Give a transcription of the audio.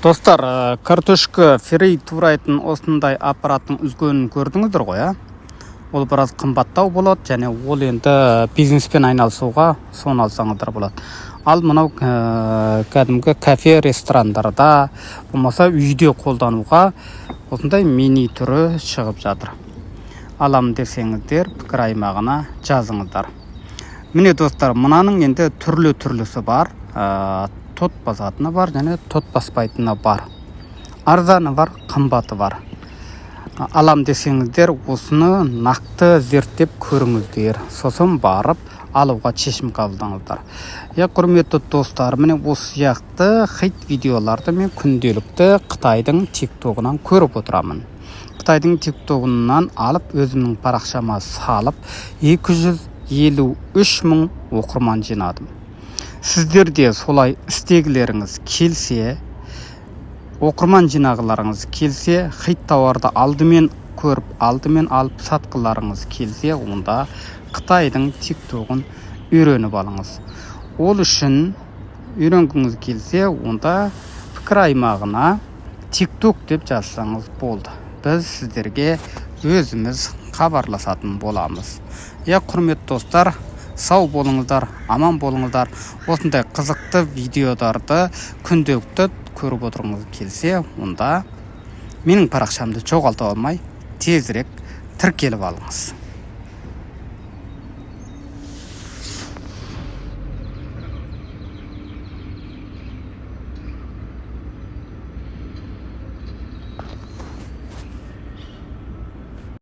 Достар, картошка фрей турайтын осындай аппараттың үлкенін көрдіңіздер ғой, Ол біраз қымбаттау болады, және ол енді бизнеспен айналысуға соны алсаңыздар болады. Ал мынау кәдімгі кафе, ресторандарда, болмаса үйде қолдануға осындай мини түрі шығып жатыр. Алам десеңіздер, пікір аймағына жазыңыздар. Міне достар, мынаның енді түрлі-түрлісі бар. Тот басатыны бар, және тот баспайтыны бар. Арзаны бар, қымбаты бар. Алам десеңіздер, осыны нақты зерттеп көріңіздер. Сосын барып алуға шешім қабылдаңыздар. Құрметті достар, міне осы сияқты хит видеоларды мен күнделікті Қытайдың тиктогынан көріп отырамын. Қытайдың тиктогынан алып өзімнің парақшама салып 253 мың оқырман жинадым. Сіздерде солай істегілеріңіз келсе, оқырман жинағыларыңыз келсе, хит тауарды алдымен көріп, алдымен алып сатқыларыңыз келсе, онда Қытайдың тиктогын үйреніп алыңыз. Ол үшін үйренгіңіз келсе, онда пікір аймағына тикток деп жазсаңыз болды. Біз сіздерге өзіміз хабарласатын боламыз. Құрметті достар, сау болыңыздар, аман болыңыздар. Осындай қызықты видеоларды күнделікті көріп отырғыңыз келсе, онда менің парақшамды жоғалта алмай, тезірек тіркеліп алыңыз.